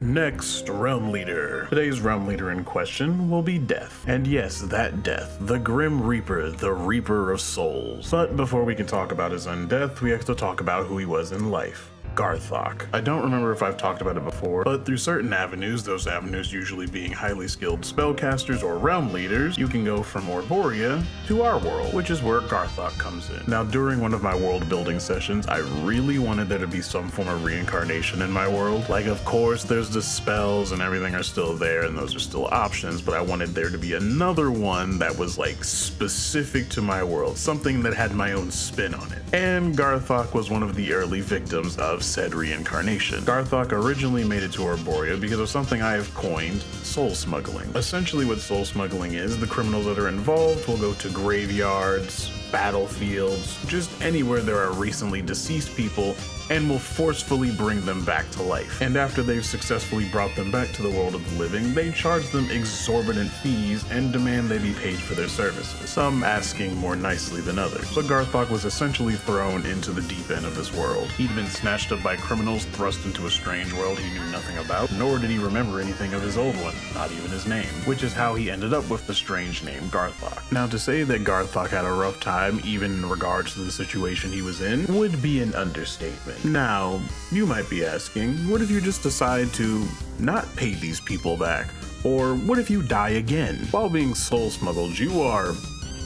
Next, Realm Leader. Today's Realm Leader in question will be Death. And yes, that Death, the Grim Reaper, the Reaper of Souls. But before we can talk about his undeath, we have to talk about who he was in life. Garthok. I don't remember if I've talked about it before, but through certain avenues, those avenues usually being highly skilled spellcasters or realm leaders, you can go from Orborea to our world, which is where Garthok comes in. Now, during one of my world building sessions, I really wanted there to be some form of reincarnation in my world. Like, of course, there's the spells and everything are still there, and those are still options, but I wanted there to be another one that was like specific to my world, something that had my own spin on it. And Garthok was one of the early victims of said reincarnation. Garthok originally made it to Orborea because of something I have coined soul smuggling. Essentially what soul smuggling is, the criminals that are involved will go to graveyards, battlefields, just anywhere there are recently deceased people, and will forcefully bring them back to life. And after they've successfully brought them back to the world of the living, they charge them exorbitant fees and demand they be paid for their services, some asking more nicely than others. But Garthok was essentially thrown into the deep end of this world. He'd been snatched up by criminals, thrust into a strange world he knew nothing about, nor did he remember anything of his old one, not even his name, which is how he ended up with the strange name Garthok. Now, to say that Garthok had a rough time, even in regards to the situation he was in, would be an understatement. Now, you might be asking, what if you just decide to not pay these people back? Or what if you die again? While being soul smuggled, you are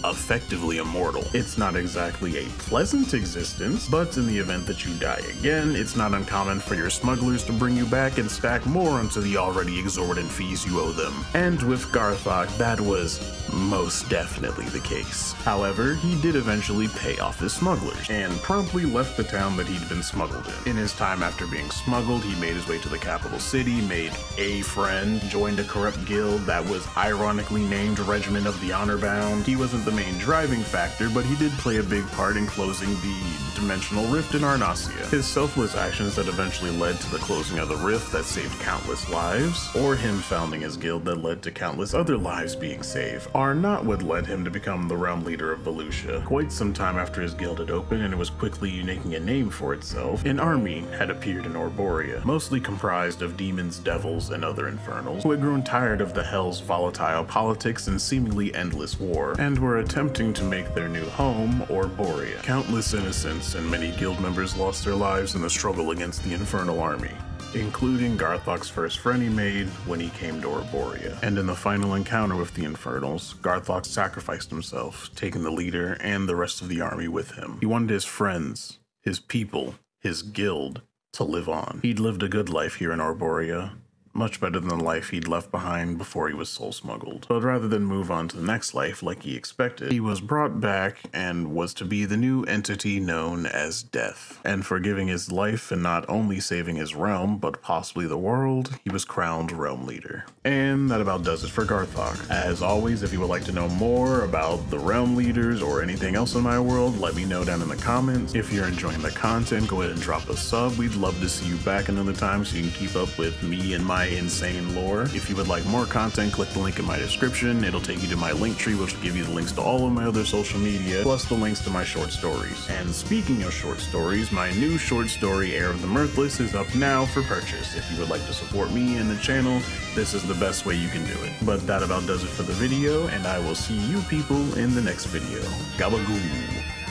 effectively immortal. It's not exactly a pleasant existence, but in the event that you die again, it's not uncommon for your smugglers to bring you back and stack more onto the already exorbitant fees you owe them. And with Garthok, that was most definitely the case. However, he did eventually pay off his smugglers, and promptly left the town that he'd been smuggled in. In his time after being smuggled, he made his way to the capital city, made a friend, joined a corrupt guild that was ironically named Regiment of the Honorbound. He wasn't the main driving factor, but he did play a big part in closing the dimensional rift in Arnacia. His selfless actions that eventually led to the closing of the rift that saved countless lives, or him founding his guild that led to countless other lives being saved, are not what led him to become the realm leader of Volusia. Quite some time after his guild had opened and it was quickly making a name for itself, an army had appeared in Orborea, mostly comprised of demons, devils, and other infernals, who had grown tired of the hell's volatile politics and seemingly endless war, and were attempting to make their new home Orborea. Countless innocents and many guild members lost their lives in the struggle against the infernal army, including Garthok's first friend he made when he came to Orborea. And in the final encounter with the Infernals, Garthok sacrificed himself, taking the leader and the rest of the army with him. He wanted his friends, his people, his guild to live on. He'd lived a good life here in Orborea, much better than the life he'd left behind before he was soul smuggled. But rather than move on to the next life like he expected, he was brought back and was to be the new entity known as Death. And for giving his life and not only saving his realm, but possibly the world, he was crowned Realm Leader. And that about does it for Garthok. As always, if you would like to know more about the Realm Leaders or anything else in my world, let me know down in the comments. If you're enjoying the content, go ahead and drop a sub. We'd love to see you back another time so you can keep up with me and my insane lore. If you would like more content, click the link in my description. It'll take you to my link tree, which will give you the links to all of my other social media, plus the links to my short stories. And speaking of short stories, my new short story, Heir of the Mirthless, is up now for purchase. If you would like to support me and the channel, this is the best way you can do it. But that about does it for the video, and I will see you people in the next video. Gabagoo.